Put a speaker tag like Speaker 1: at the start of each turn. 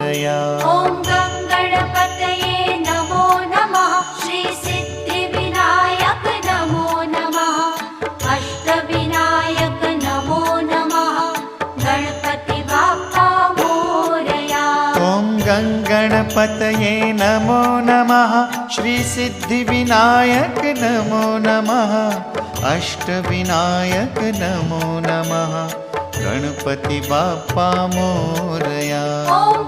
Speaker 1: मोरया।
Speaker 2: ॐ गं गणपतये नमो नमः। श्री सिद्धिविनायक नमो नमः। अष्टविनायक नमो नमः। गणपति बाप्पा मोरया।
Speaker 1: ॐ गं गणपतये नमो नमः। श्री सिद्धिविनायक नमो नमः। अष्टविनायक नमो नमः। गणपति बाप्पा मोरया।
Speaker 2: ॐ